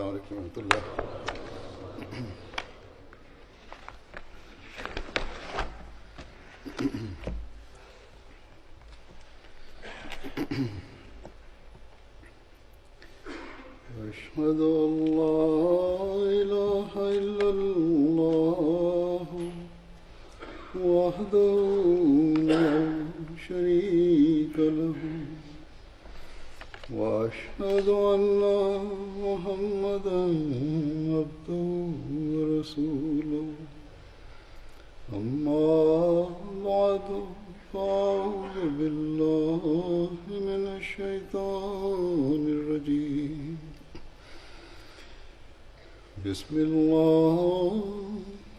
السلام عليكم ورحمة الله. أشهد أن لا إله إلا الله وحده لا شريك له وأشهد أن محمدا عبده ورسوله أما بعد فأعوذ بالله من الشيطان الرجيم بسم الله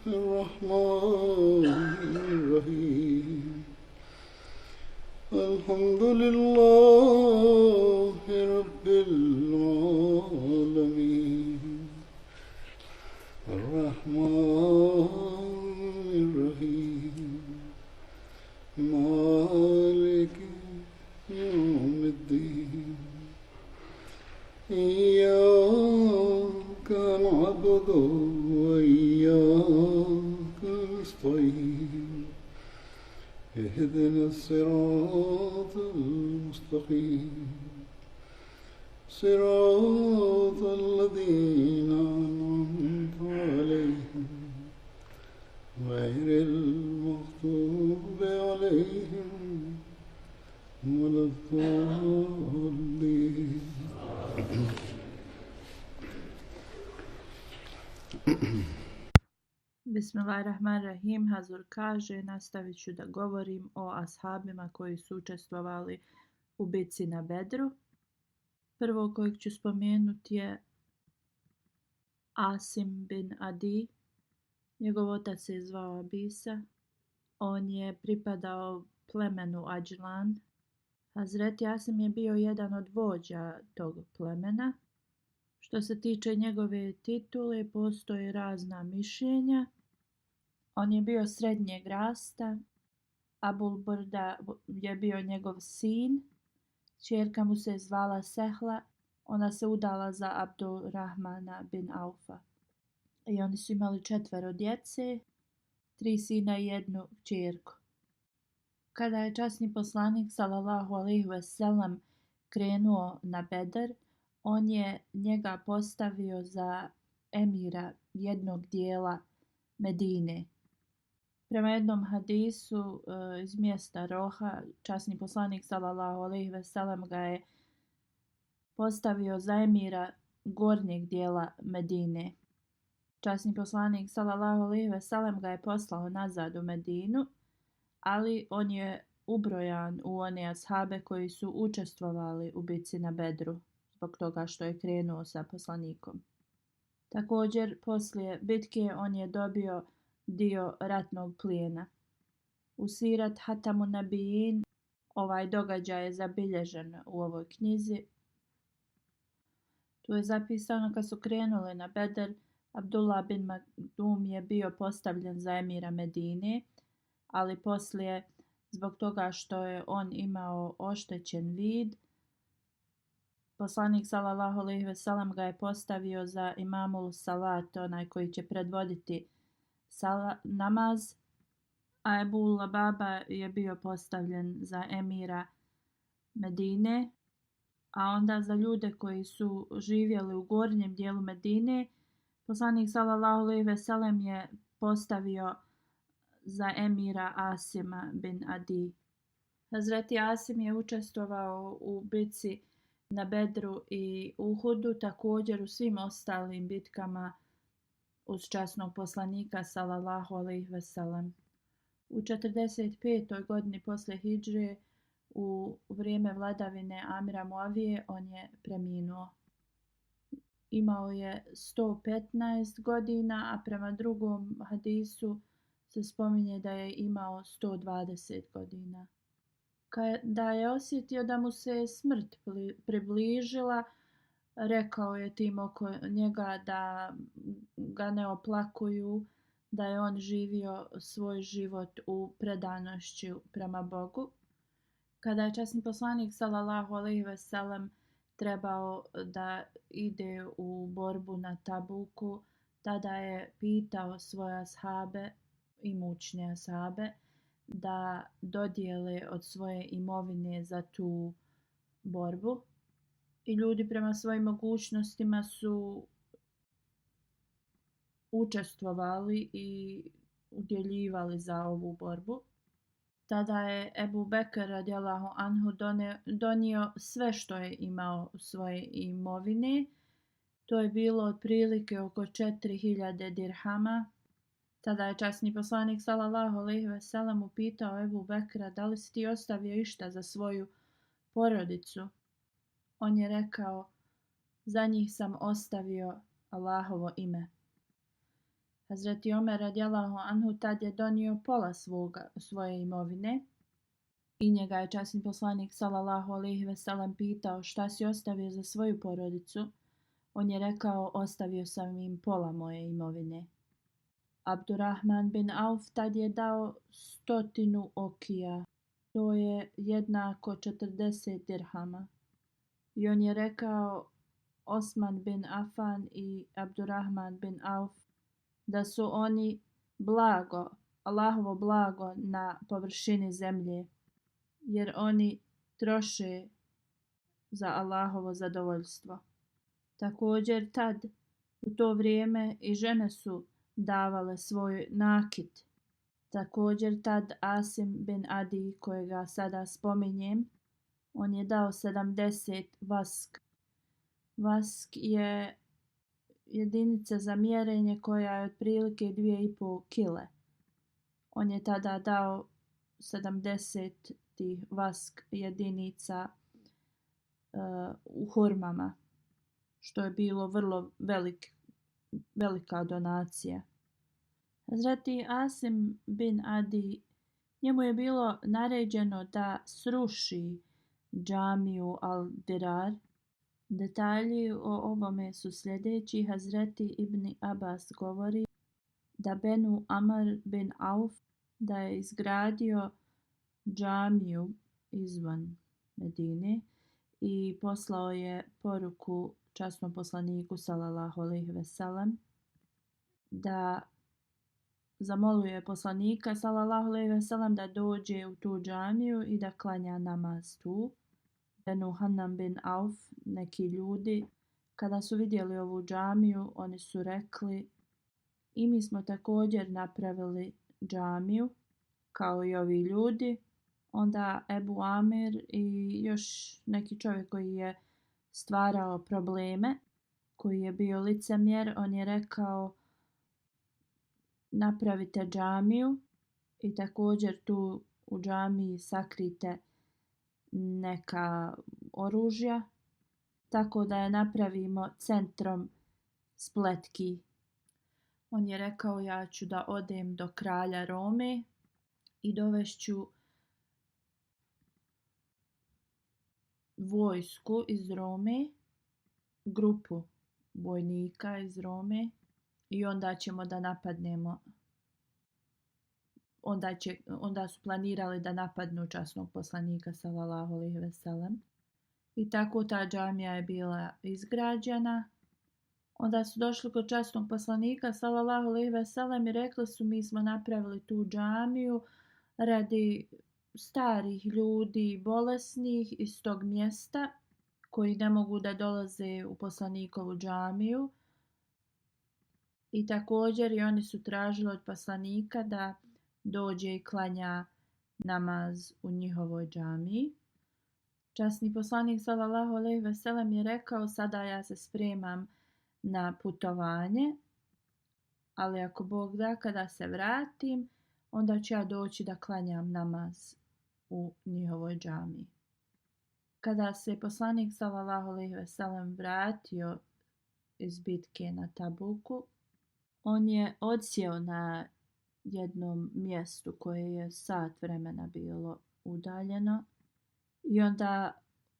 الرحمن الرحيم الحمد لله رب العالمين الرحمن الرحيم مالك يوم الدين إياك نعبد وإياك نستعين اهدنا الصراط المستقيم صراط الذين أنعمت عليهم غير المغضوب عليهم ولا الضالين. Bismillahirrahmanirrahim. Hazur kaže, nastavit ću da govorim o ashabima koji su učestvovali u bitci na Bedru. Prvo kojeg ću spomenuti je Asim bin Adi. Njegov otac se zvao Abisa. On je pripadao plemenu Ađlan. Hazreti Asim je bio jedan od vođa tog plemena. Što se tiče njegove titule, postoje razna mišljenja. On je bio srednjeg rasta. Abul Burda je bio njegov sin. Ćerka mu se zvala Sehla. Ona se udala za Abdurrahmana bin Aufa. I oni su imali 4 djece, 3 sina i 1 kćerku. Kada je časni poslanik sallallahu alejhi ve sellem krenuo na Bedar, on je njega postavio za emira jednog dijela Medine. Prema jednom hadisu iz mjesta Roha, časni poslanik sallallahu alejhi ve sellem ga je postavio za emira gornjeg dijela Medine. Časni poslanik sallallahu alejhi ve sellem ga je poslao nazad u Medinu, ali on je ubrojan u one ashabe koji su učestvovali u bitci na Bedru, zbog toga što je krenuo sa poslanikom. Također, poslije bitke on je dobio dio ratnog plijena. U Sirat Hatamun Nabijin ovaj događaj je zabilježen u ovoj knjizi. Tu je zapisano kad su krenuli na Bedar, Abdullah bin Makdum je bio postavljen za emira Medine, ali poslije, zbog toga što je on imao oštećen vid, poslanik sallallahu alejhi ve sellem ga je postavio za imamul salat, onaj koji će predvoditi namaz, a Ebu Lababa je bio postavljen za emira Medine, a onda za ljude koji su živjeli u gornjem dijelu Medine, poslanik sallallahu alejhi ve sellem je postavio za emira Asima bin Adi. Hazreti Asim je učestvovao u bitci na Bedru i Uhudu, također u svim ostalim bitkama uz časnog poslanika sallallahu alejhi ve sellem. U 45. godini posle hidžre, u vrijeme vladavine Amira Muavije, on je preminuo. Imao je 115 godina, a prema drugom hadisu se spominje da je imao 120 godina. Kada je osjetio da mu se smrt približila, rekao je tim oko njega da ga ne oplakuju, da je on živio svoj život u predanošću prema Bogu. Kada je časni poslanik sallallahu alejhi ve sellem trebao da ide u borbu na Tabuku, tada je pitao svoje ashabe, imućne ashabe, da dodijele od svoje imovine za tu borbu. I ljudi prema svojim mogućnostima su učestvovali i udjeljivali za ovu borbu. Tada je Ebu Bekr radijallahu anhu donio sve što je imao svoje imovine. To je bilo otprilike oko 4000 dirhama. Tada je časni poslanik sallallahu alejhi ve sellem upitao Ebu Bekra: da li si ti ostavio išta za svoju porodicu? On je rekao: za njih sam ostavio Allahovo ime. Hazreti Omer radijallahu anhu tad je donio pola svoje imovine i njega je časni poslanik sallallahu alejhi ve sellem pitao: šta si ostavio za svoju porodicu? On je rekao: ostavio sam im pola moje imovine. Abdurrahman bin Auf tad je dao 100 okija, to je jednako 40 dirhama. I on je rekao: Osman bin Affan i Abdurrahman bin Auf, da su oni blago, Allahovo blago na površini zemlje, jer oni troše za Allahovo zadovoljstvo. Također tad, u to vrijeme, i žene su davale svoj nakit. Također tad Asim bin Adi, kojega sada spominjem, on je dao 70 vask. Vask je jedinica za mjerenje koja je otprilike 2,5 kile. On je tada dao 70 tih vask jedinica u hurmama, što je bilo vrlo velika donacija. Hazreti Asim bin Adi, njemu je bilo naređeno da sruši džamiju Al-Dirar. Detalji o ovome su sljedeći. Hazreti Ibn Abbas govori da Benu Amr bin Auf da je izgradio džamiju izvan Medine i poslao je poruku časnom poslaniku sallallahu alejhi ve sellem da zamoluje poslanika sallallahu alejhi ve sellem da dođe u tu džamiju i da klanja namaz tu. Benu Hanam bin Auf, neki ljudi, kada su vidjeli ovu džamiju, oni su rekli: i mi smo također napravili džamiju kao i ovi ljudi. Onda Ebu Amir i još neki čovjek koji je stvarao probleme, koji je bio licemjer, on je rekao: napravite džamiju i također tu u džamiji sakrite neka oružja, tako da je napravimo centrom spletki. On je rekao: ja ću da odem do kralja Rome i dovešću vojsku iz Rome, grupu vojnika iz Rome, i onda ćemo da napadnemo. Onda su planirali da napadnu časnog poslanika sallallahu alejhi ve sellem. I tako ta džamija je bila izgrađena. Onda su došli kod časnog poslanika sallallahu alejhi ve sellem i rekli su: mi smo napravili tu džamiju radi starih ljudi, bolesnih iz tog mjesta koji ne mogu da dolaze u poslanikovu džamiju. I također i oni su tražili od poslanika da dođe i klanja namaz u njihovoj džamiji. Časni poslanik sallallahu alejhi ve sellem je rekao: sada ja se spremam na putovanje, ali ako Bog da, kada se vratim, onda ću ja doći da klanjam namaz u njihovoj džamiji. Kada se poslanik sallallahu alejhi ve sellem vratio iz bitke na Tabuku, on je odsjeo na jednom mjestu koje je sat vremena bilo udaljeno i onda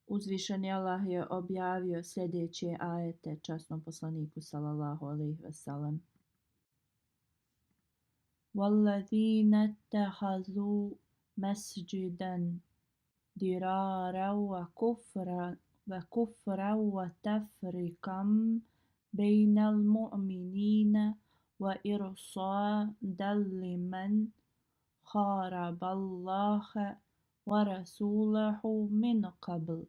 uzvišeni Allah je objavio sljedeće ajete časnom poslaniku sallallahu alejhi ve sellem: وَالَّذِينَ اتَّخَذُوا مَسْجِدًا ضِرَارًا وكفرا وتفريقا بين المؤمنين وإرصادا لمن حارب الله ورسوله من قبل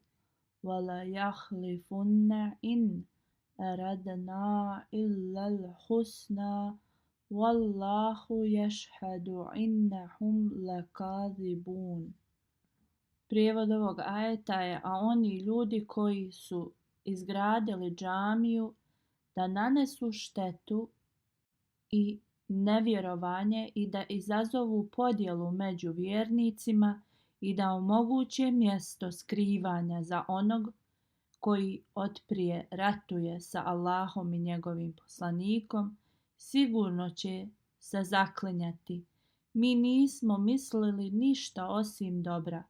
وليحلفن إن أردنا إلا الحسنى والله يشهد إنهم لكاذبون. Prijevod ovog ajeta je: a oni ljudi koji su izgradili džamiju da nanesu štetu i nevjerovanje i da izazovu podjelu među vjernicima i da omoguće mjesto skrivanja za onog koji otprije ratuje sa Allahom i njegovim poslanikom, sigurno će se zaklinjati: mi nismo mislili ništa osim dobra,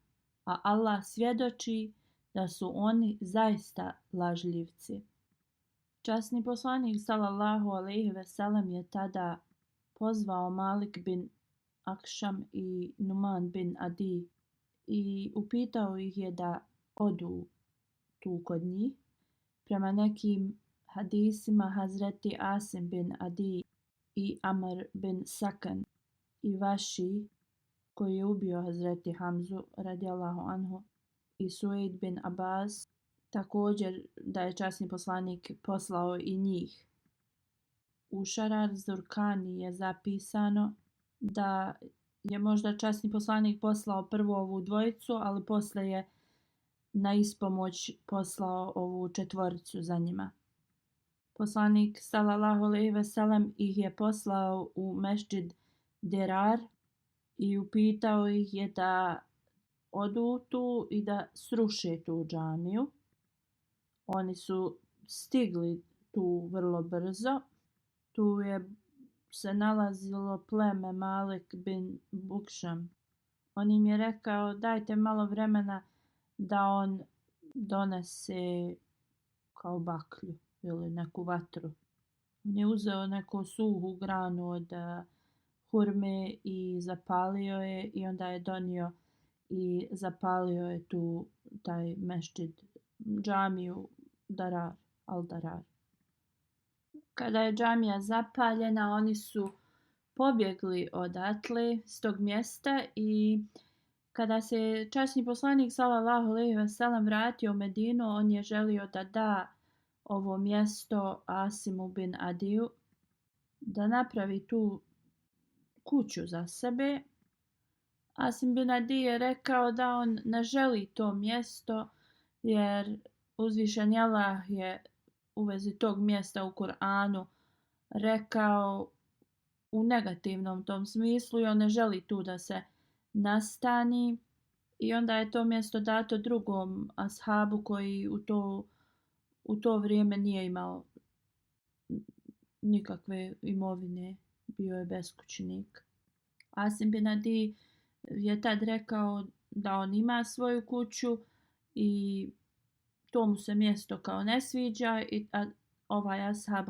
a Allah svjedoči da su oni zaista lažljivci. Časni poslanik sallallahu alejhi ve sellem je tada pozvao Malik bin Akšam i Numan bin Adi i upitao ih je da odu tu kod njih. Prema nekim hadisima Hazreti Asim bin Adi i Amr bin Sakan i Vaši, koji je ubio Hazreti Hamzu radijallahu anhu, i Sueid bin Abbas, također da je časni poslanik poslao i njih. U Šarar Zurkani je zapisano da je možda časni poslanik poslao prvo ovu dvojicu, ali posle je na ispomoć poslao ovu četvoricu za njima. Poslanik sallallahu alejhi ve sellem ih je poslao u Mešđid Derar i upitao ih je da odu tu i da sruše tu džamiju. Oni su stigli tu vrlo brzo. Tu je se nalazilo pleme Malik bin Bukšam. On im je rekao: dajte malo vremena da on donese kao baklju ili neku vatru. On je uzeo neku suhu granu od hurme i zapalio je, i onda je donio i zapalio je tu taj mešđid, džamiju Darar, al-Darar. Kada je džamija zapaljena, oni su pobjegli odatle s tog mjesta i kada se časni poslanik sallallahu alejhi ve sellem vratio u Medinu, on je želio da da ovo mjesto Asimu bin Adiju da napravi tu kuću za sebe. Asim bin Adi je rekao da on ne želi to mjesto jer uzvišeni Allah je u vezi tog mjesta u Kur'anu rekao u negativnom tom smislu i on ne želi tu da se nastani, i onda je to mjesto dato drugom ashabu koji u to vrijeme nije imao nikakve imovine, bio je beskućnik. Asim bin Adi je tad rekao da on ima svoju kuću i to mu se mjesto kao ne sviđa, a ovaj ashab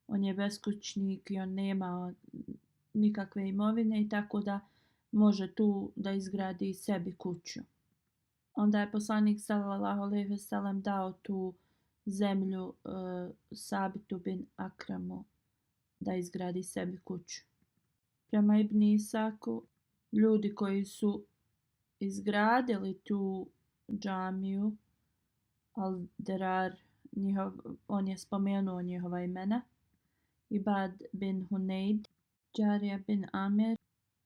on je beskućnik i on nema nikakve imovine, i tako da može tu da izgradi sebi kuću. Onda je poslanik sallallahu alejhi ve sellem dao tu zemlju Sabitu bin Akramu da izgradi sebi kuću. Prema Ibn Isaku, ljudi koji su izgradili tu džamiju al-Darar, on je spomenuo njihova imena: Ibad bin Huneid, Džarija bin Amir,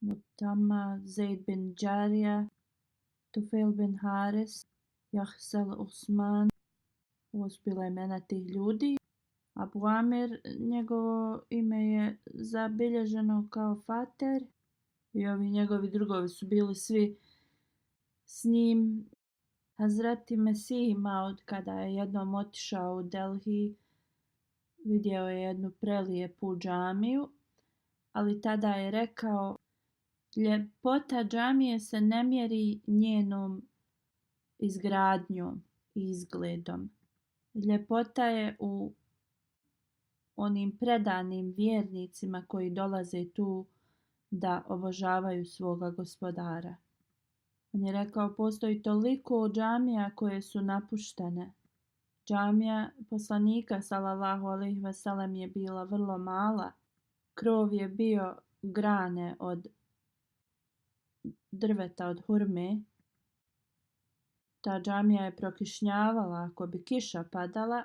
Mutama Zaid bin Džarija, Tufail bin Haris, Jahsel Usman. Ovo su bila imena tih ljudi. Abu Amir, njegovo ime je zabilježeno kao Fater, i ovi njegovi drugovi su bili svi s njim. Hazreti Mesih Maud, kada je jednom otišao u Delhi, vidio je jednu prelijepu džamiju, ali tada je rekao: ljepota džamije se ne mjeri njenom izgradnjom i izgledom. Ljepota je u onim predanim vjernicima koji dolaze tu da obožavaju svoga gospodara. On je rekao, postoji toliko džamija koje su napuštene. Džamija poslanika sallallahu alejhi ve sellem je bila vrlo mala. Krov je bio grane od drveta od hurme. Ta džamija je prokišnjavala ako bi kiša padala,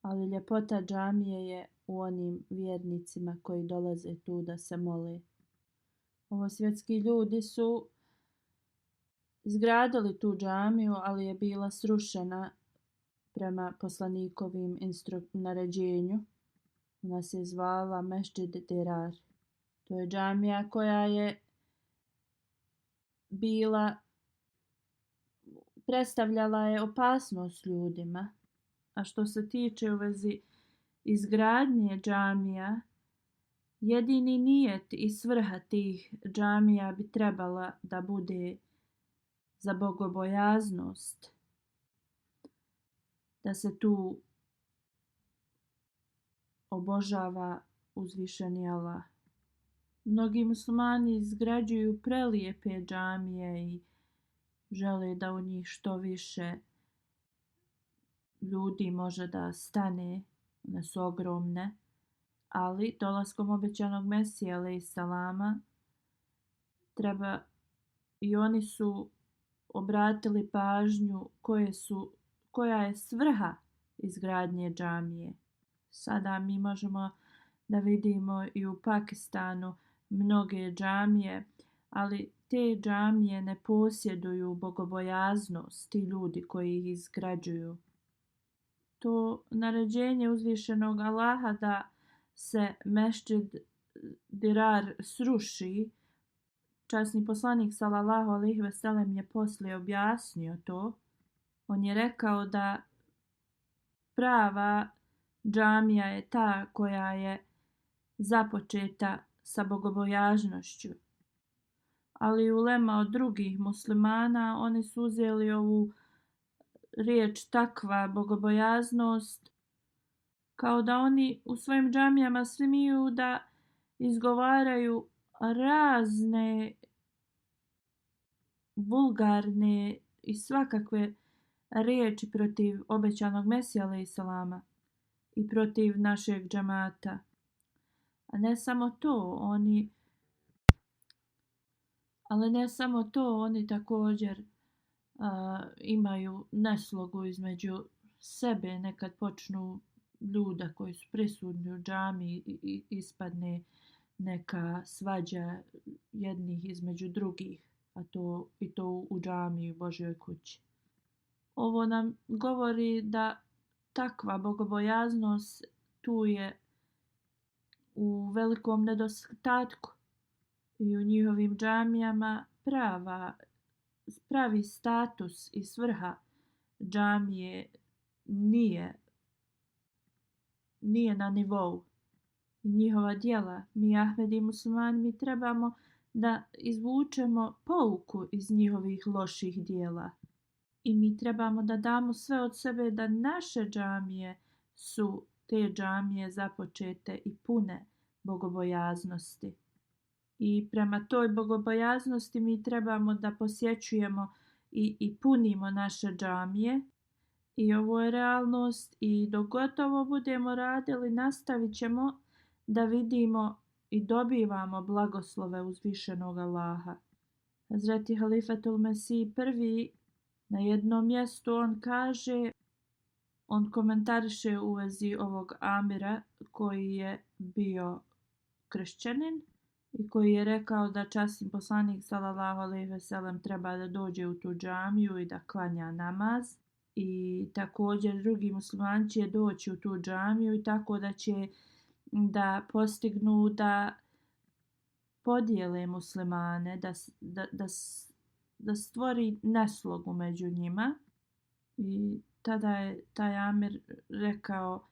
ali ljepota džamije je u onim vjernicima koji dolaze tu da se mole. Ovo svjetski ljudi su izgradili tu džamiju, ali je bila srušena prema poslanikovim naređenju. Ona se zvala Mesdžid Dirar. To je džamija koja je predstavljala je opasnost ljudima. A što se tiče u vezi izgradnje džamija, jedini nijet i svrha tih džamija bi trebala da bude za bogobojaznost. Da se tu obožava uzvišeni Allah. Mnogi muslimani izgrađuju prelijepe džamije i žele da u njih što više ljudi može da stane. One su ogromne, ali dolaskom obećanog Mesija alejselama treba i oni su obratili pažnju koja je svrha izgradnje džamije. Sada mi možemo da vidimo i u Pakistanu mnoge džamije, ali te džamije ne posjeduju bogobojaznost, ti ljudi koji ih izgrađuju. To naređenje uzvišenog Allaha da se Mesdžid Dirar sruši, časni poslanik sallallahu alejhi ve sellem je poslije objasnio to. On je rekao da prava džamija je ta koja je započeta sa bogobojaznošću. Ali ulema od drugih muslimana, oni su uzeli ovu riječ takva bogobojaznost kao da oni u svojim džamijama smiju da izgovaraju razne vulgarne i svakakve riječi protiv obećanog Mesija alejselama i protiv našeg džamata. A ne samo to, oni također imaju neslogu između sebe. Nekad počnu ljuda koji su prisutni u džamiji i ispadne neka svađa jednih između drugih, i to u džamiji u Božjoj kući. Ovo nam govori da takva bogobojaznost tu je u velikom nedostatku i u njihovim džamijama pravi status i svrha džamije nije na nivou. Njihova djela, mi Ahmedi muslimani, mi trebamo da izvučemo pouku iz njihovih loših djela. I mi trebamo da damo sve od sebe da naše džamije su te džamije započete i pune bogobojaznosti. I prema toj bogobojaznosti mi trebamo da posjećujemo i punimo naše džamije. I ovo je realnost i dok gotovo budemo radili, nastavit ćemo da vidimo i dobivamo blagoslove uzvišenog Allaha. Hazreti Halifatul Mesih I na jednom mjestu on komentariše u vezi ovog Amira koji je bio kršćanin i koji je rekao da časni poslanik sallallahu alejhi ve sellem treba da dođe u tu džamiju i da klanja namaz. I također drugi muslimani će doći u tu džamiju i tako da će da postignu da podijele muslimane, da stvori neslogu među njima. I tada je taj Amir rekao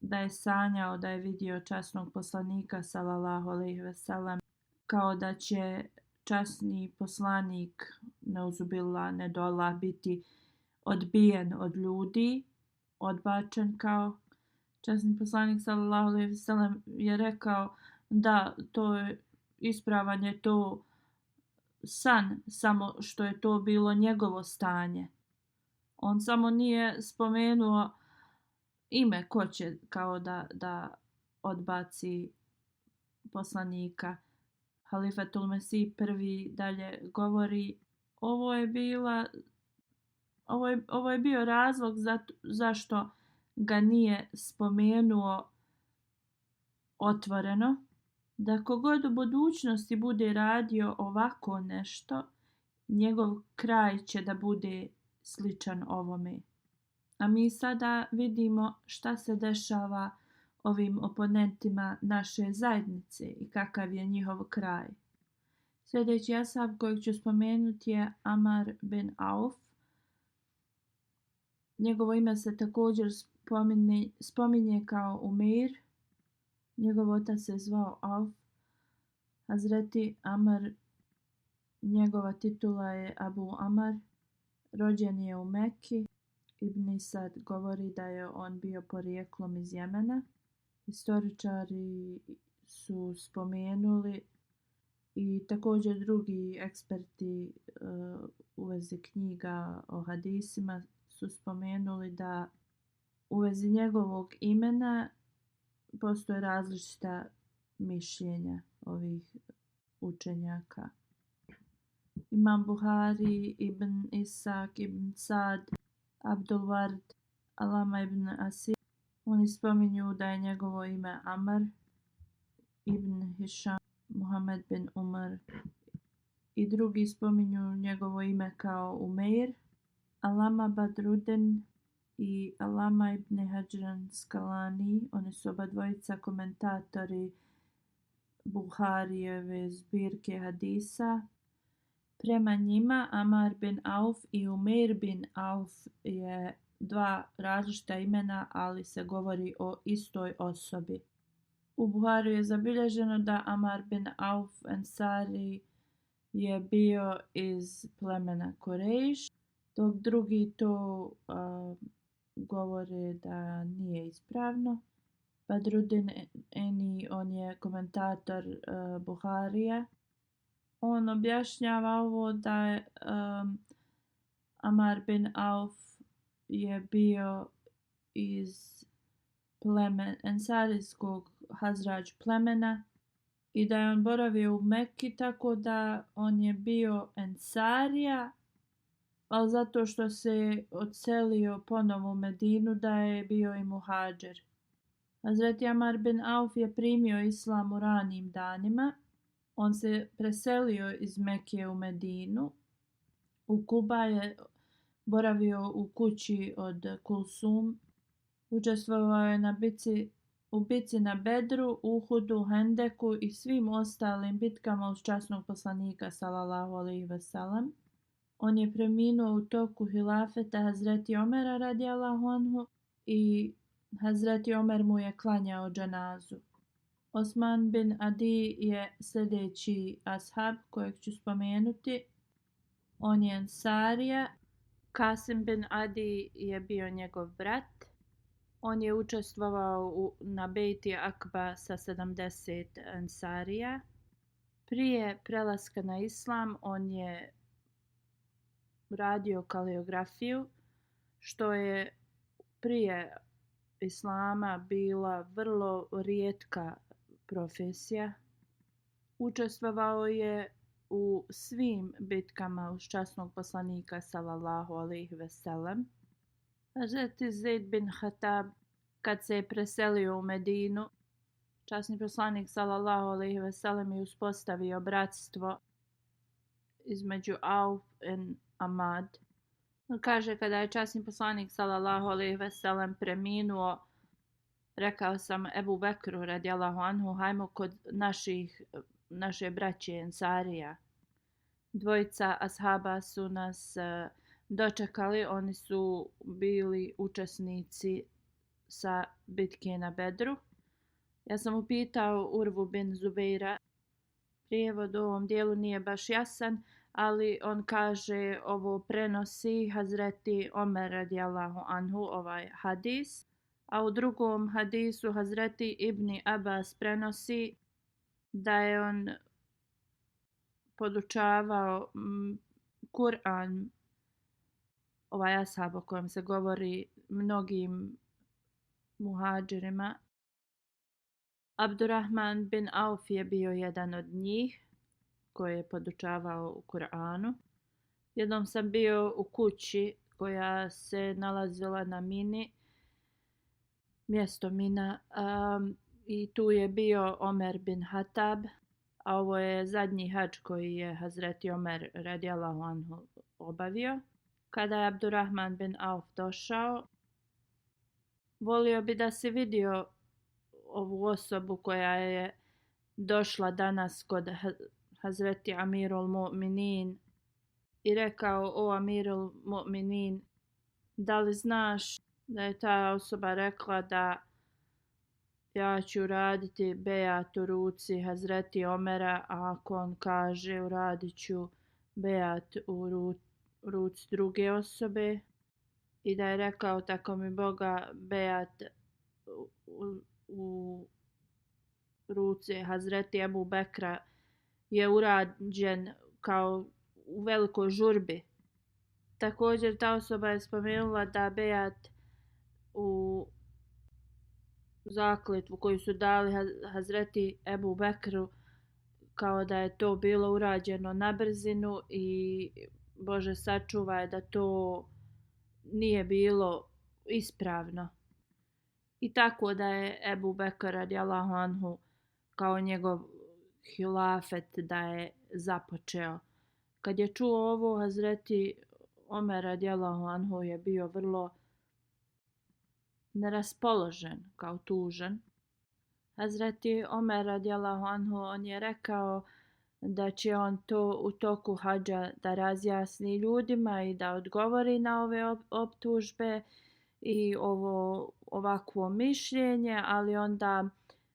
da je sanjao da je vidio časnog poslanika sallallahu alejhi ve sellem kao da će časni poslanik neuzubillah nedollah biti odbijen od ljudi, odbačen kao časni poslanik sallallahu alejhi ve sellem je rekao da to je ispravan je to san, samo što je to bilo njegovo stanje. On samo nije spomenuo ime ko će kao da odbaci poslanika. Halifatul Mesih prvi dalje govori, ovo je bio razlog zašto ga nije spomenuo otvoreno, da kogod u budućnosti bude radio ovako nešto, njegov kraj će da bude sličan ovome. A mi sada vidimo šta se dešava ovim oponentima naše zajednice i kakav je njihov kraj. Sljedeći ashab kojeg ću spomenuti je Amar bin Auf. Njegovo ime se također spominje kao Umeir. Njegov otac se zvao Auf. Hazreti Amar, njegova titula je Abu Amar. Rođen je u Meki. Ibn Sad govori da je on bio porijeklom iz Jemena. Historičari su spomenuli i također drugi eksperti u vezi knjiga o hadisima su spomenuli da u vezi njegovog imena postoje različita mišljenja ovih učenjaka. Imam Buhari, Ibn Isak, Ibn Sad, Abdul Ward, Alama ibn Asir. Oni spominju da je njegovo ime Amr, Ibn Hisham, Muhammed bin Umar i drugi spominju njegovo ime kao Umeir. Alama Badruddin i Alama ibn Hajar Skalani, oni su oba dvojica komentatori Buharijeve zbirke hadisa. Prema njima Amar bin Auf i Umeir bin Auf je dva različita imena, ali se govori o istoj osobi. U Buhariju je zabilježeno da Amar bin Auf Ensari je bio iz plemena Kurejš, dok drugi to govore da nije ispravno. Badruddin Eni, on je komentator Buharija. On objašnjava ovo da je Amar bin Auf je bio iz ensarijskog Hazrađ plemena i da je on boravio u Mekki, tako da on je bio Ensarija, ali zato što se odselio ponovo u Medinu da je bio i muhadžir. Hazreti Amar bin Auf je primio islam u ranim danima. On se preselio iz Mekije u Medinu. U Kuba je boravio u kući od Kulsum. Učestvovao je u bici na Bedru, Uhudu, Hendeku i svim ostalim bitkama uz časnog poslanika sallallahu alejhi ve sellem. On je preminuo u toku hilafeta Hazreti Omera radijallahu anhu i Hazreti Omer mu je klanjao dženazu. Osman bin Adi je sljedeći ashab kojeg ću spomenuti. On je Ensarija. Kasim bin Adi je bio njegov brat. On je učestvovao na Bejti Akba sa 70 Ensarija. Prije prelaska na islam on je radio kaligrafiju, što je prije islama bila vrlo rijetka profesija. Učestvovao je u svim bitkama uz časnog poslanika sallallahu alejhi ve sellem. Hazreti Zaid bin Hatab, kad se je preselio u Medinu, časni poslanik sallallahu alejhi ve sellem je uspostavio bratstvo između Auf i Amad. Kaže, kada je časni poslanik sallallahu alejhi ve sellem preminuo, rekao sam Ebu Bekru radijallahu anhu, hajmo kod naše braće Ensarija. Dvojica ashaba su nas dočekali, oni su bili učesnici sa bitke na Bedru. Ja sam upitao Urvu bin Zubeira, prijevod u ovom dijelu nije baš jasan, ali on kaže ovo prenosi Hazreti Omer radijallahu anhu ovaj hadis, a u drugom hadisu Hazreti Ibni Abbas prenosi da je on podučavao Kur'an, ovaj ashab o kojem se govori mnogim muhadžirima. Abdurrahman bin Auf je bio jedan od njih koji je podučavao u Kur'anu. Jednom sam bio u kući koja se nalazila na Mini, mjesto Mina, i tu je bio Omer bin Hatab, a ovo je zadnji hadž koji je Hazreti Omer radijallahu anhu obavio. Kada je Abdurrahman bin Auf došao, volio bi da si vidio ovu osobu koja je došla danas kod Hazreti Amirul Mu'minin i rekao: o Amirul Mu'minin, da li znaš da je ta osoba rekla da ja ću raditi bejat u ruci Hazreti Omera, a ako on kaže uradit ću bejat u ruci druge osobe, i da je rekao tako mi Boga bejat u ruci Hazreti Ebu Bekra je urađen kao u velikoj žurbi. Također ta osoba je spomenula da bejat u zakletvu koju su dali Hazreti Ebu Bekru, kao da je to bilo urađeno na brzinu i Bože sačuvaj da to nije bilo ispravno. I tako da je Ebu Bekr radijallahu anhu kao njegov hilafet da je započeo. Kad je čuo ovo, Hazreti Omer radijallahu anhu je bio vrlo neraspoložen, kao tužan. Hazreti Omer radijallahu anhu, on je rekao da će on to u toku hadža da razjasni ljudima i da odgovori na ove optužbe i ovakvo mišljenje, ali onda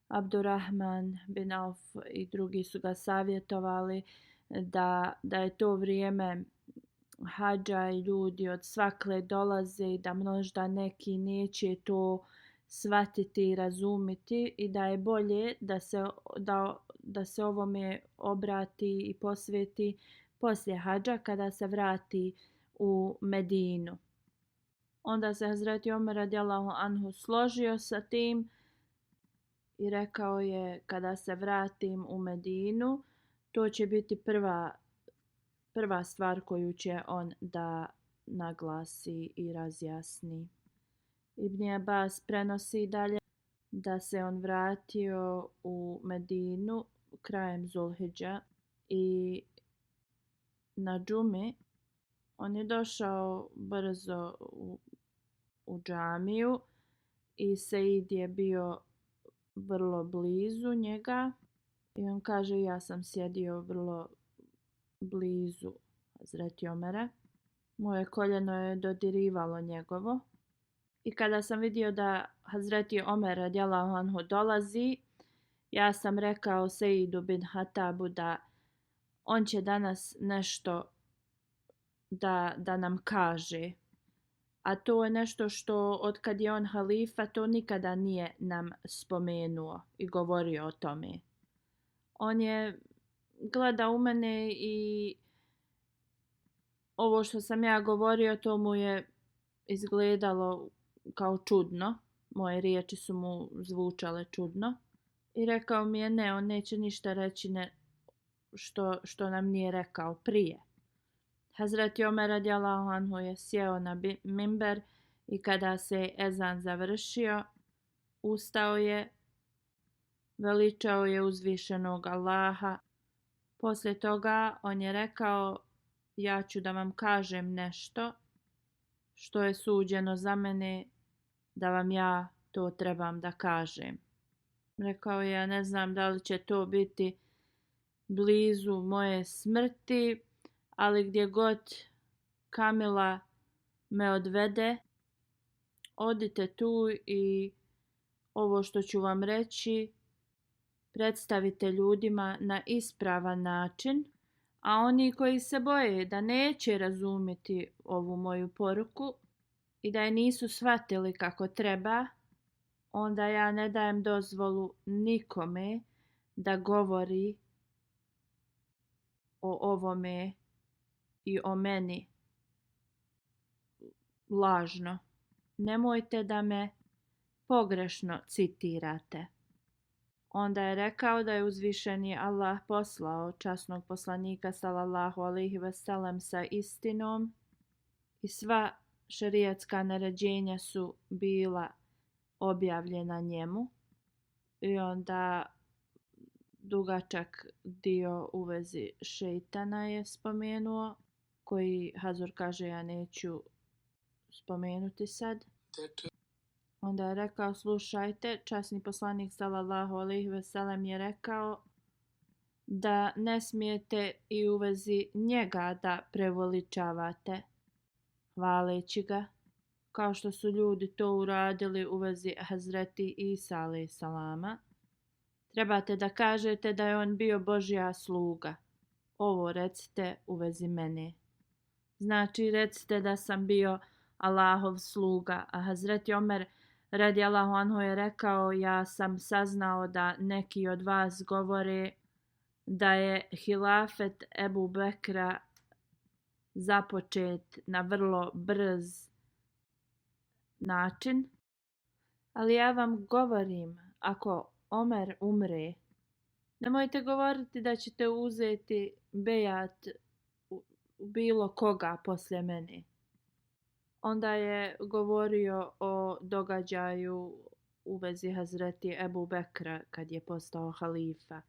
Abdurrahman bin Auf i drugi su ga savjetovali da je to vrijeme hadža i ljudi od svakle dolaze i da možda neki neće to shvatiti i razumiti i da je bolje da se ovome obrati i posveti poslije hadža kada se vrati u Medinu. Onda se Hazreti Omer radijallahu anhu složio sa tim i rekao je: kada se vratim u Medinu, to će biti prva stvar koju će on da naglasi i razjasni. Ibn Abbas prenosi dalje da se on vratio u Medinu krajem Zulhidža i na džumi on je došao brzo u džamiju i Seid je bio vrlo blizu njega i on kaže: ja sam sjedio vrlo blizu Hazreti Omera. Moje koljeno je dodirivalo njegovo. I kada sam vidio da Hazreti Omer radijallahu anhu dolazi, ja sam rekao Seidu bin Hatabu da on će danas nešto da nam kaže. A to je nešto što otkad je on halifa, to nikada nije nam spomenuo i govorio o tome. On je gledao u mene i ovo što sam ja govorio, to mu je izgledalo kao čudno. Moje riječi su mu zvučale čudno. I rekao mi je: ne, on neće ništa reći što nam nije rekao prije. Hazreti Omer radijallahu anhu je sjeo na mimber i kada se ezan završio, ustao je, veličao je uzvišenog Allaha. Poslije toga on je rekao: ja ću da vam kažem nešto što je suđeno za mene da vam ja to trebam da kažem. Rekao je: ja ne znam da li će to biti blizu moje smrti, ali gdje god Kamila me odvede, odite tu i ovo što ću vam reći predstavite ljudima na ispravan način, a oni koji se boje da neće razumjeti ovu moju poruku i da je nisu shvatili kako treba, onda ja ne dajem dozvolu nikome da govori o ovome i o meni lažno. Nemojte da me pogrešno citirate. Onda je rekao da je uzvišeni Allah poslao časnog poslanika sallallahu alejhi ve sellem sa istinom i sva šerijatska naređenja su bila objavljena njemu. I onda dugačak dio u vezi šeitana je spomenuo, koji Hazur kaže ja neću spomenuti sad. Onda je rekao, slušajte, časni poslanik sallallahu alejhi ve sellem je rekao da ne smijete i u vezi njega da preveličavate, hvaleći ga, kao što su ljudi to uradili u vezi Hazreti Isa alejhi salama. Trebate da kažete da je on bio Božja sluga. Ovo recite u vezi mene. Znači recite da sam bio Allahov sluga, a Hazreti Omer radijallahu anhu je rekao, ja sam saznao da neki od vas govore da je hilafet Ebu Bekra započet na vrlo brz način, ali ja vam govorim, ako Omer umre, nemojte govoriti da ćete uzeti bejat u bilo koga poslije mene. Onda je govorio o događaju u vezi Hazreti Ebu Bekra kad je postao halifa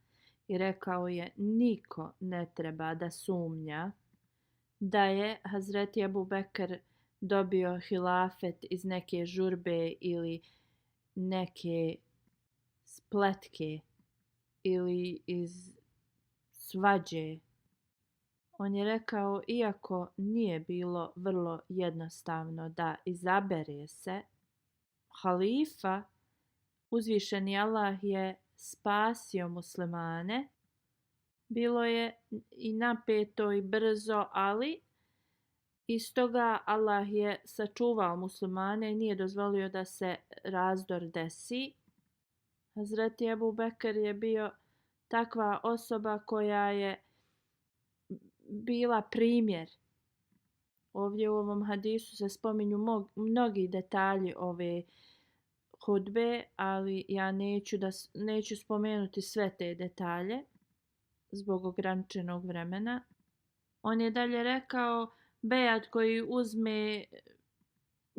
i rekao je niko ne treba da sumnja da je Hazreti Ebu Bekr dobio hilafet iz neke žurbe ili neke spletke ili iz svađe. On je rekao, iako nije bilo vrlo jednostavno da izabere se halifa, uzvišeni Allah je spasio muslimane. Bilo je i napeto i brzo, ali iz toga Allah je sačuvao muslimane i nije dozvolio da se razdor desi. Hazreti Ebu Bekr je bio takva osoba koja je bila primjer. Ovdje u ovom hadisu se spominju mnogi detalji ove hudbe, ali ja neću spomenuti sve te detalje zbog ograničenog vremena. On je dalje rekao, bejat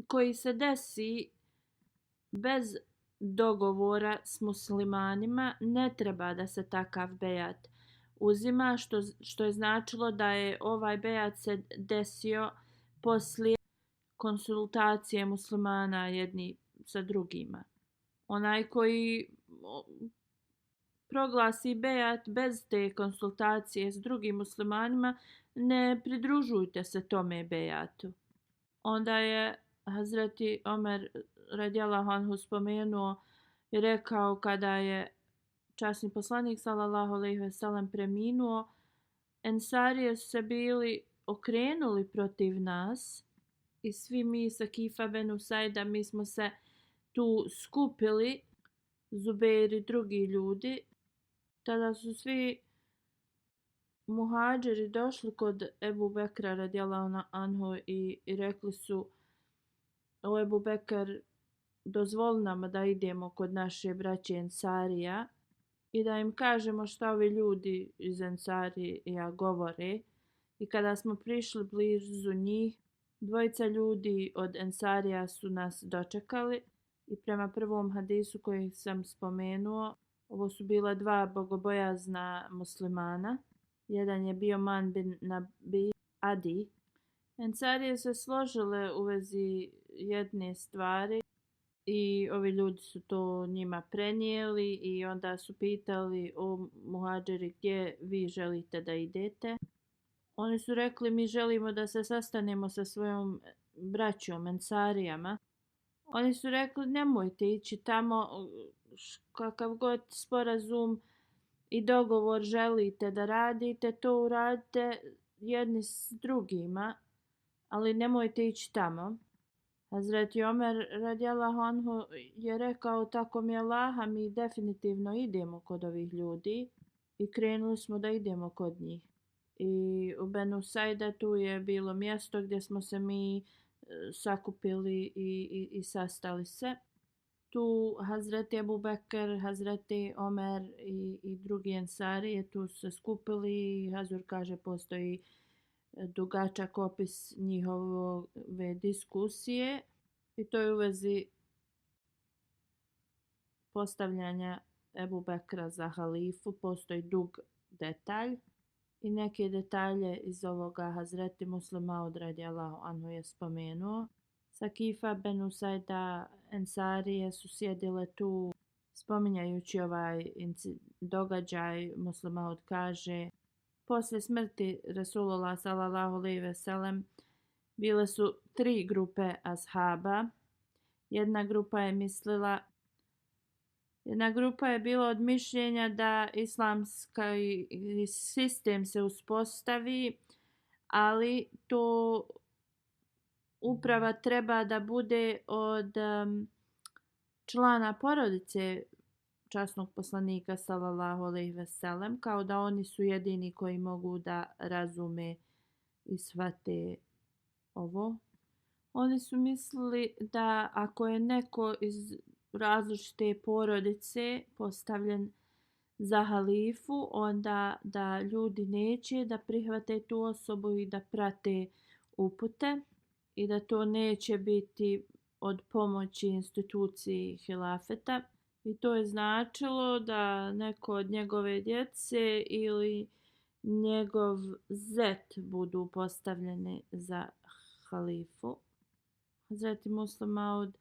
koji se desi bez dogovora s muslimanima, ne treba da se takav bejat uzima, što je značilo da je ovaj bejat se desio poslije konsultacije muslimana jedni sa drugima. Onaj koji proglasi bejat bez te konsultacije s drugim muslimanima, ne pridružujte se tome bejatu. Onda je Hazreti Omer radijallahu anhu spomenuo i rekao, kada je časni poslanik sallallahu alejhi ve sellem preminuo, Ensarije su se bili okrenuli protiv nas i svi mi sa Kifa benu Sajda, mi smo se tu skupili, Zubeir i drugi ljudi. Tada su svi muhadžiri došli kod Ebu Bekra radijallahu anhu i rekli su, o Ebu Bekr, dozvoli nam da idemo kod naše braće Ensarija i da im kažemo šta ovi ljudi iz Ensarija govore. I kada smo prišli blizu njih, dvojica ljudi od Ensarija su nas dočekali i prema prvom hadisu koji sam spomenuo, ovo su bila dva bogobojazna muslimana. Jedan je bio Man bin Nabi Adi. Ensarije se složile u vezi jedne stvari i ovi ljudi su to njima prenijeli i onda su pitali, o muhadžeri, gdje vi želite da idete? Oni su rekli, mi želimo da se sastanemo sa svojom braćom Ensarijama. Oni su rekli, nemojte ići tamo, kakav god sporazum i dogovor želite da radite, to uradite jedni s drugima, ali nemojte ići tamo. Hazreti Omer radijallahu anhu je rekao, tako mi Allaha, mi definitivno idemo kod ovih ljudi, i krenuli smo da idemo kod njih. I u Benu Saidetu je bilo mjesto gdje smo se mi sakupili i sastali se. Tu Hazreti Ebu Bekr, Hazreti Omer i drugi ensarije tu su se skupili i Hazur kaže postoji dugačak opis njihove diskusije i to je u vezi postavljanja Ebu Bekra za halifu. Postoji dug detalj i neke detalje iz ovoga Hazreti Muslim Maud radijallahu anhu je spomenuo. Sakifa, Benu Saida, ensarije su sjedile tu spominjajući ovaj događaj. Muslim Maud kaže: poslije smrti Rasulullah sallallahu alejhi ve sellem bile su 3 grupe ashaba. Jedna grupa je bila od mišljenja da islamski sistem se uspostavi, ali to uprava treba da bude od člana porodice časnog poslanika sallallahu alejhi ve sellem, kao da oni su jedini koji mogu da razume i shvate ovo. Oni su mislili da ako je neko iz različite porodice postavljen za halifu, onda da ljudi neće da prihvate tu osobu i da prate upute i da to neće biti od pomoći instituciji hilafeta. I to je značilo da neko od njegove djece ili njegov zet budu postavljeni za halifu. Hazreti Muslim Maud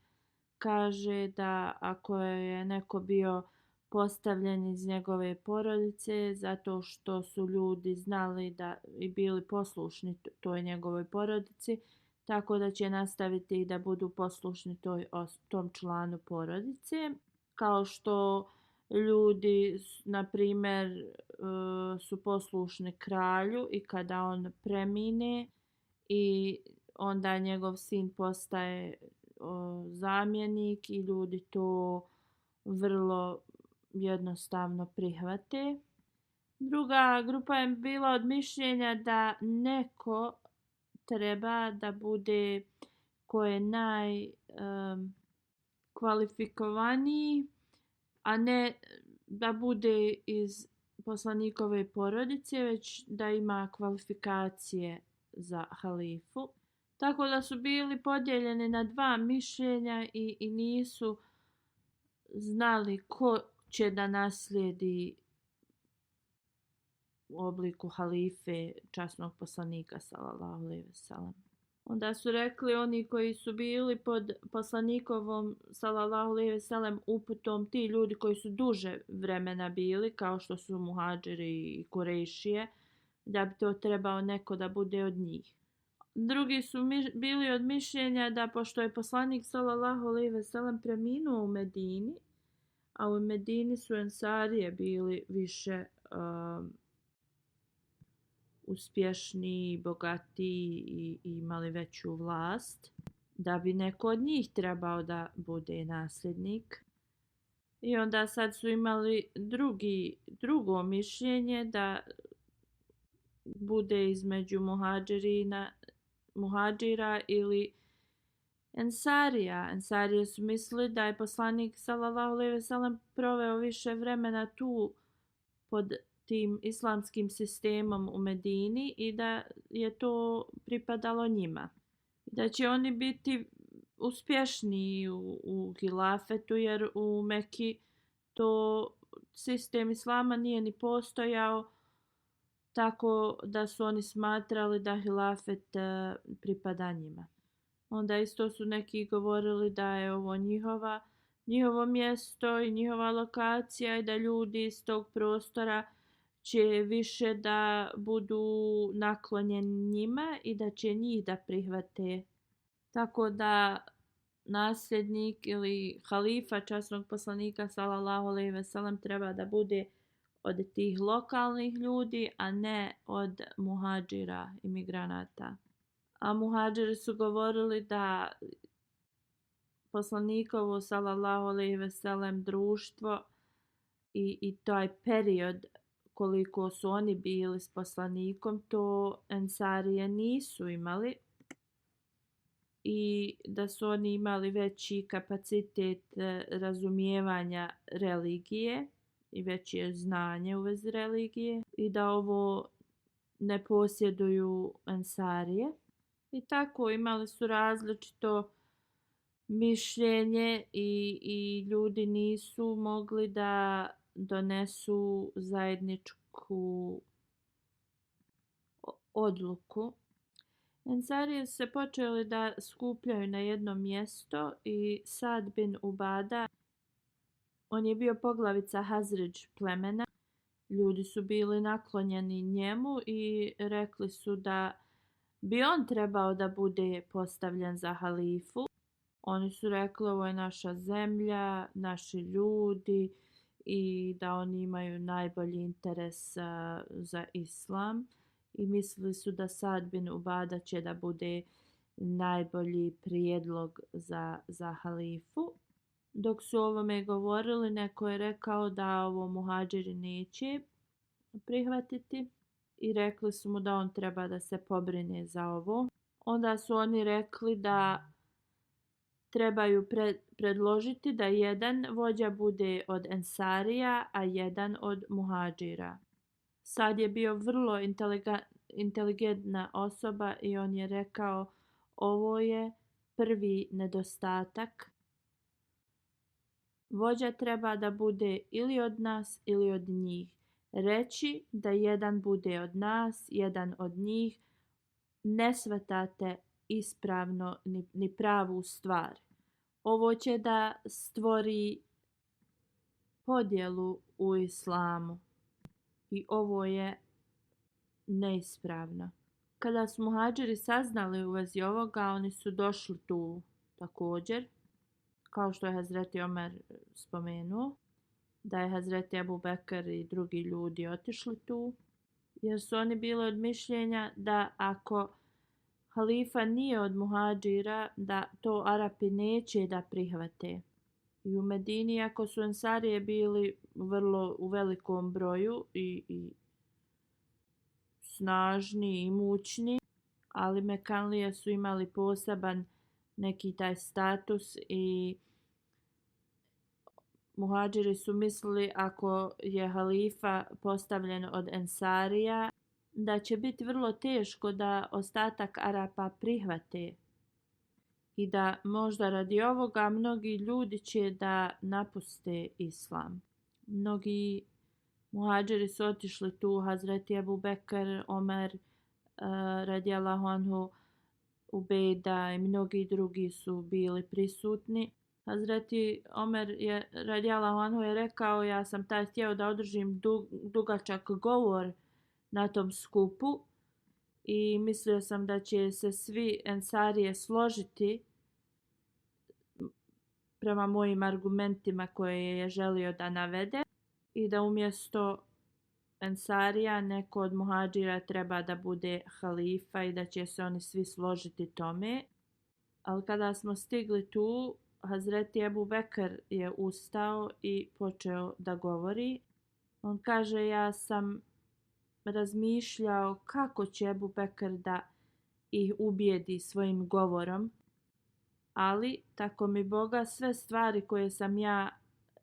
kaže da ako je neko bio postavljen iz njegove porodice zato što su ljudi znali da i bili poslušni toj njegovoj porodici, tako da će nastaviti i da budu poslušni tom članu porodice. Kao što ljudi, na primjer, su poslušni kralju i kada on premine i onda njegov sin postaje zamjenik i ljudi to vrlo jednostavno prihvate. Druga grupa je bila od mišljenja da neko treba da bude ko je najkvalifikovaniji, a ne da bude iz poslanikove porodice, već da ima kvalifikacije za halifu. Tako da su bili podijeljeni na 2 mišljenja i nisu znali ko će da naslijedi u obliku halife časnog poslanika sallallahu alejhi ve sellem. Onda su rekli oni koji su bili pod poslanikovom sallallahu alejhi ve sellem uputom, ti ljudi koji su duže vremena bili, kao što su muhadžiri i kurejšije, da bi to trebao neko da bude od njih. Drugi su bili od mišljenja da pošto je poslanik sallallahu alejhi ve sellem preminuo u Medini, a u Medini su ensarije bili više uspješniji, bogatiji i imali veću vlast, da bi neko od njih trebao da bude nasljednik. I onda sad su imali drugo mišljenje da bude između muhadžira ili ensarija. Ensarije su mislili da je poslanik sallallahu alejhi ve sellem proveo više vremena tu pod tim islamskim sistemom u Medini i da je to pripadalo njima. Da će oni biti uspješniji u hilafetu, jer u Meki to sistem islama nije ni postojao, tako da su oni smatrali da hilafet pripada njima. Onda isto su neki govorili da je ovo njihovo mjesto i njihova lokacija i da ljudi iz tog prostora će više da budu naklonjeni njima i da će njih da prihvate. Tako da nasljednik ili halifa časnog poslanika sallallahu alejhi ve sellem treba da bude od tih lokalnih ljudi, a ne od muhadžira, imigranata. A muhadžiri su govorili da poslanikovo sallallahu alejhi ve sellem društvo i taj period koliko su oni bili s poslanikom, to Ensarije nisu imali i da su oni imali veći kapacitet razumijevanja religije i veće znanje u vezi religije i da ovo ne posjeduju Ensarije. I tako imali su različito mišljenje i ljudi nisu mogli da donesu zajedničku odluku. Ensarije se počeli da skupljaju na jedno mjesto i Sad bin Ubada, on je bio poglavica Hazridž plemena. Ljudi su bili naklonjeni njemu i rekli su da bi on trebao da bude postavljen za halifu. Oni su rekli ovo je naša zemlja, naši ljudi i da oni imaju najbolji interes za islam. I mislili su da Sad bin Ubada će da bude najbolji prijedlog za halifu. Dok su o ovome govorili, neko je rekao da ovo muhadžiri neće prihvatiti i rekli su mu da on treba da se pobrine za ovo. Onda su oni rekli da trebaju predložiti da jedan vođa bude od Ensarija, a jedan od muhadžira. Sad je bio vrlo inteligentna osoba i on je rekao ovo je prvi nedostatak. Vođa treba da bude ili od nas ili od njih. Reći da jedan bude od nas, jedan od njih, ne shvatate ispravno ni pravu stvar. Ovo će da stvori podjelu u islamu i ovo je neispravno. Kada su muhadžiri saznali u vezi ovoga, oni su došli tu također, kao što je Hazreti Omer spomenuo, da je Hazreti Ebu Bekr i drugi ljudi otišli tu, jer su oni bili od mišljenja da ako halifa nije od muhadžira, da to Arapi neće da prihvate. I u Medini, ako su Ensarije bili u velikom broju i snažni i mućni, ali Mekanlije su imali poseban neki taj status i muhadžiri su mislili ako je halifa postavljen od Ensarija, da će biti vrlo teško da ostatak Arapa prihvate i da možda radi ovoga mnogi ljudi će da napuste islam. Mnogi muhadžiri su otišli tu, Hazreti Ebu Bekr, Omer, radijallahu anhu, Ubejda i mnogi drugi su bili prisutni. Hazreti Omer je, radijallahu anhu, je rekao ja sam taj htio da održim dugačak govor na tom skupu i mislio sam da će se svi Ensarije složiti prema mojim argumentima koje je želio da navede i da umjesto Ensarija neko od muhadžira treba da bude halifa i da će se oni svi složiti tome. Ali kada smo stigli tu, Hazreti Ebu Bekr je ustao i počeo da govori. On kaže ja sam razmišljao kako će Ebu Bekr da ih ubijedi svojim govorom, ali tako mi Boga sve stvari koje sam ja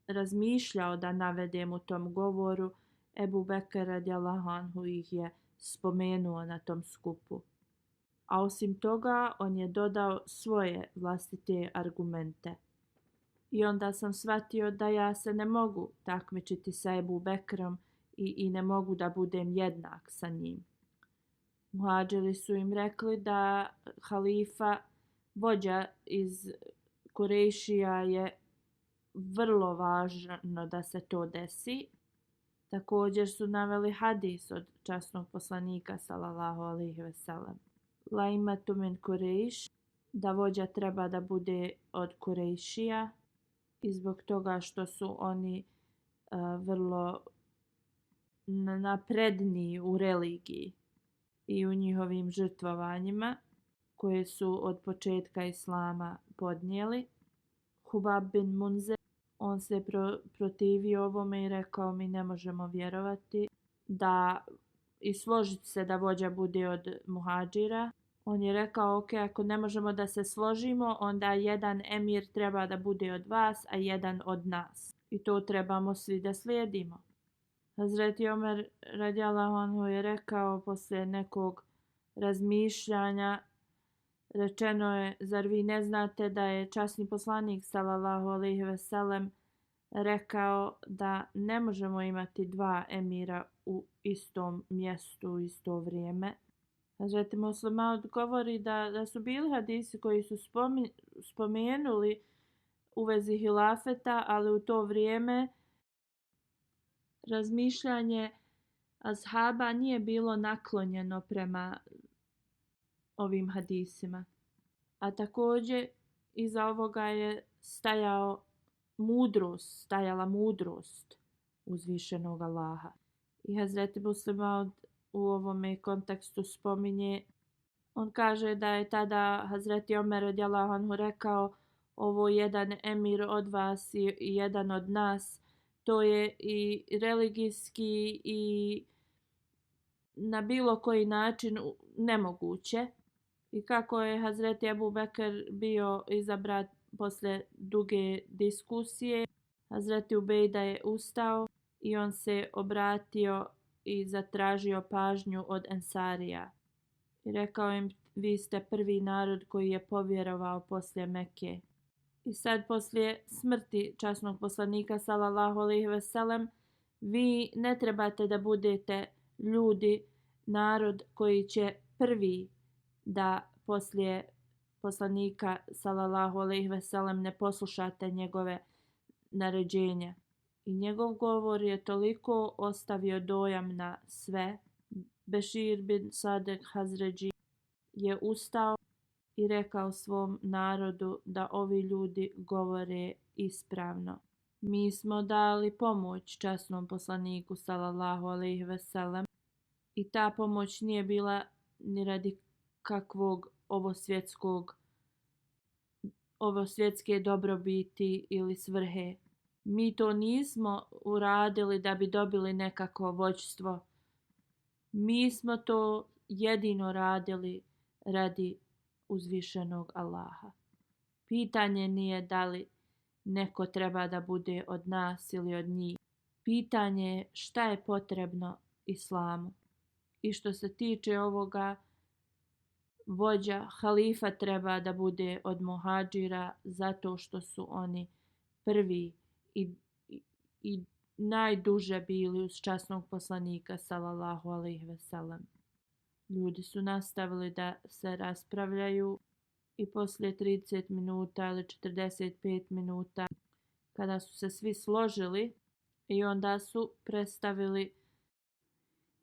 razmišljao da navedem u tom govoru, Ebu Bekr radijallahu anhu ih je spomenuo na tom skupu. A osim toga on je dodao svoje vlastite argumente. I onda sam shvatio da ja se ne mogu takmičiti sa Ebu Bekrom i ne mogu da budem jednak sa njim. Muhadžiri su im rekli da halifa, vođa iz Kurejšija je vrlo važno da se to desi. Također su naveli hadis od časnog poslanika sallallahu alejhi ve sellem. La imatu min Kurejš, da vođa treba da bude od Kurejšija i zbog toga što su oni vrlo napredniji u religiji i u njihovim žrtvovanjima koje su od početka islama podnijeli. Hubab bin Munzir, on se protivio ovome i rekao mi ne možemo vjerovati da i složiti se da vođa bude od muhadžira. On je rekao, ok, ako ne možemo da se složimo, onda jedan emir treba da bude od vas, a jedan od nas. I to trebamo svi da slijedimo. Hazreti Omer radijallahu anhu je rekao poslije nekog razmišljanja, rečeno je, zar vi ne znate da je časni poslanik sallallahu alejhi ve sellem rekao da ne možemo imati dva emira u istom mjestu u isto vrijeme. Hazreti Muslima odgovori da su bili hadisi koji su spomenuli u vezi hilafeta, ali u to vrijeme razmišljanje ashaba nije bilo naklonjeno prema ovim hadisima. A također iza ovoga je stajala mudrost uzvišenog Allaha. I Hazreti Muslima u ovome kontekstu spominje, on kaže da je tada Hazreti Omer radijallahu anhu rekao, ovo jedan emir od vas i jedan od nas, to je i religijski i na bilo koji način nemoguće. I kako je Hazreti Ebu Bekr bio izabran posle duge diskusije, Hazreti Ubejda je ustao i on se obratio i zatražio pažnju od Ensarija. I rekao im, vi ste prvi narod koji je povjerovao poslije Mekke. I sad poslije smrti časnog poslanika sallallahu alejhi ve sellem, vi ne trebate da budete ljudi, narod koji će prvi da poslije poslanika sallallahu alejhi ve sellem ne poslušate njegove naređenja. I njegov govor je toliko ostavio dojam na sve. Bešir bin Sadek Hazređi je ustao i rekao svom narodu da ovi ljudi govore ispravno. Mi smo dali pomoć časnom poslaniku sallallahu alejhi ve sellem i ta pomoć nije bila ni radi kakvog ovosvjetske dobrobiti ili svrhe. Mi to nismo uradili da bi dobili nekako vođstvo. Mi smo to jedino radili radi uzvišenog Allaha. Pitanje nije da li neko treba da bude od nas ili od njih. Pitanje je šta je potrebno islamu. I što se tiče ovoga, vođa, halifa treba da bude od muhadžira zato što su oni prvi i najduže bili uz časnog poslanika sallallahu alejhi ve sellem. Ljudi su nastavili da se raspravljaju i poslije 30 minuta ili 45 minuta kada su se svi složili i onda su predstavili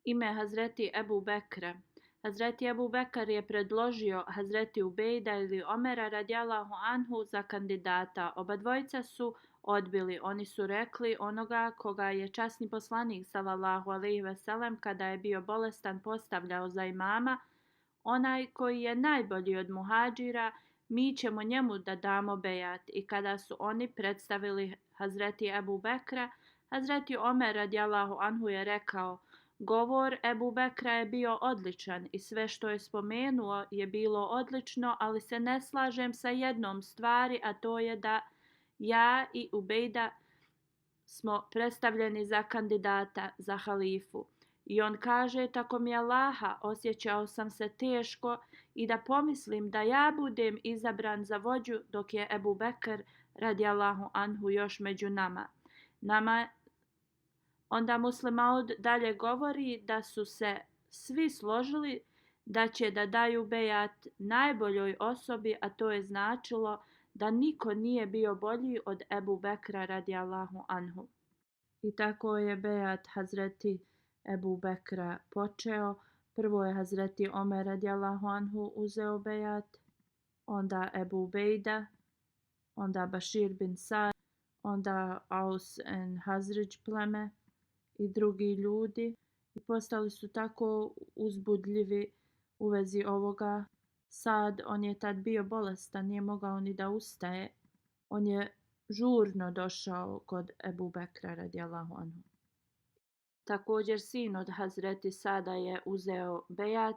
ime Hazreti Ebu Bekra. Hazreti Ebu Bekar je predložio Hazreti Ubejda ili Omera radijallahu anhu za kandidata. Oba dvojica su odbili. Oni su rekli onoga koga je časni poslanik sallallahu alejhi ve sellem kada je bio bolestan postavljao za imama, onaj koji je najbolji od muhadžira, mi ćemo njemu da damo bejat. I kada su oni predstavili Hazreti Ebu Bekra, Hazreti Omer radijallahu anhu je rekao, govor Ebu Bekra je bio odličan i sve što je spomenuo je bilo odlično, ali se ne slažem sa jednom stvari, a to je da ja i Ubejda smo predstavljeni za kandidata za halifu. I on kaže, tako mi Allaha, osjećao sam se teško i da pomislim da ja budem izabran za vođu dok je Ebu Bekr radijallahu anhu još među nama. Onda Muslim Maud dalje govori da su se svi složili da će da daju bejat najboljoj osobi, a to je značilo da niko nije bio bolji od Ebu Bekra radijallahu anhu. I tako je bejat Hazreti Ebu Bekra počeo. Prvo je Hazreti Omer radijallahu anhu uzeo bejat, onda Ebu Ubejda, onda Bašir bin Sad, onda Aus and Hazređ pleme i drugi ljudi. I postali su tako uzbudljivi u vezi ovoga. Sad, on je tad bio bolestan, nije mogao ni da ustaje. On je žurno došao kod Ebu Bekra radijallahu anhu. Također sin od Hazreti Sada je uzeo bejat.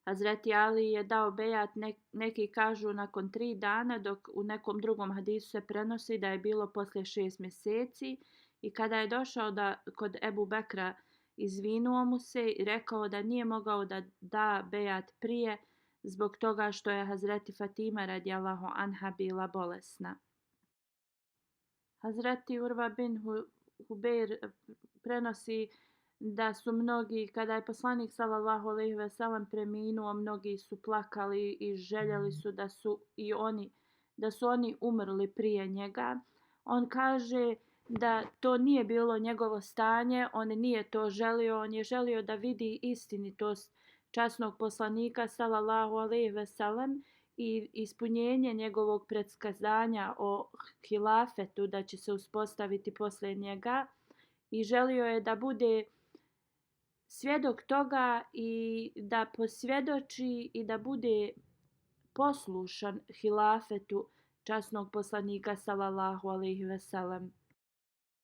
Hazreti Ali je dao bejat, neki kažu nakon 3 dana, dok u nekom drugom hadisu se prenosi da je bilo poslije 6 mjeseci. I kada je došao kod Ebu Bekra, izvinuo mu se i rekao da nije mogao da da bejat prije zbog toga što je Hazreti Fatima radijallahu anha bila bolesna. Hazreti Urva bin Hubeir prenosi da su mnogi, kada je poslanik sallallahu alejhi ve sellem preminuo, mnogi su plakali i željeli su da su oni umrli prije njega. On kaže da to nije bilo njegovo stanje, on nije to želio, on je želio da vidi istinitost časnog poslanika sallallahu alejhi ve sellem i ispunjenje njegovog predskazanja o hilafetu da će se uspostaviti poslije njega i želio je da bude svjedok toga i da posvjedoči i da bude poslušan hilafetu časnog poslanika sallallahu alejhi ve sellem.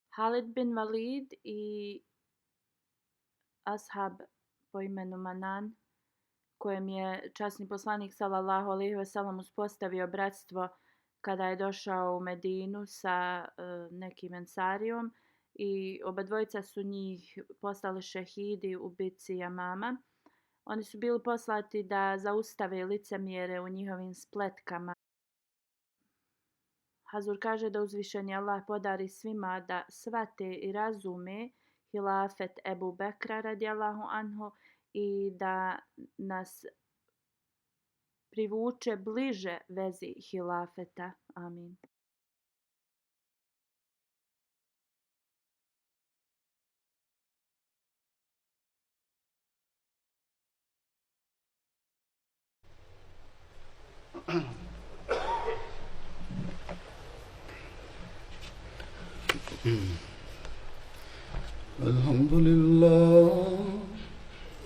Halid bin Walid i ashab po imenu Manan, kojem je časni poslanik sallallahu alejhi ve sellem uspostavio bratstvo kada je došao u Medinu sa nekim ensarijom, i obadvojica su njih postali šehidi u bitci Jamama. Oni su bili poslati da zaustave licemjere u njihovim spletkama. Hazur kaže da uzvišeni Allah podari svima da shvate i razume hilafet Ebu Bekra radijallahu anhu i da nas privuče bliže vezi hilafeta. Amin.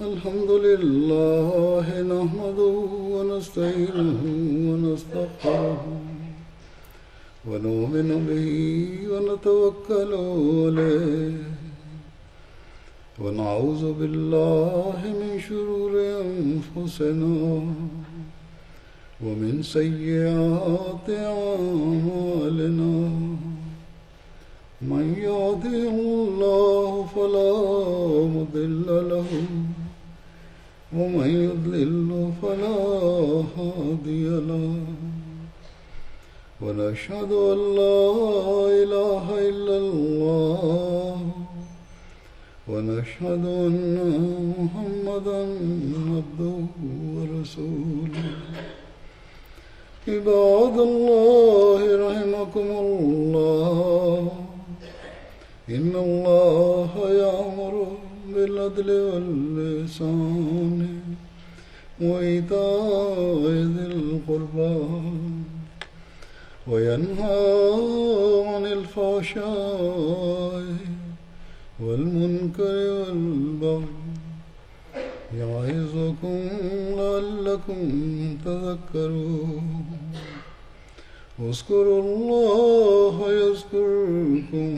الحمد لله نحمده ونستعينه ونستغفره ونؤمن به ونتوكل عليه ونعوذ بالله من شرور أنفسنا ومن سيئات أعمالنا من يهده الله فلا مضل له ومن يضلل فلا هادي له ونشهد أن لا إله إلا الله ونشهد أن محمدا عبده ورسوله عباد الله رحمكم الله إن الله يأمر بالعدل والإحسان وإيتاء ذي القربى وينهى عن الفحشاء والمنكر والبغي يعظكم لعلكم تذكرون اذكروا الله يذكركم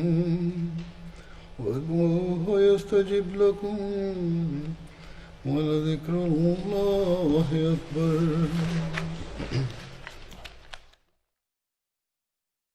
وادعوه يستجب لكم ولذكر الله أكبر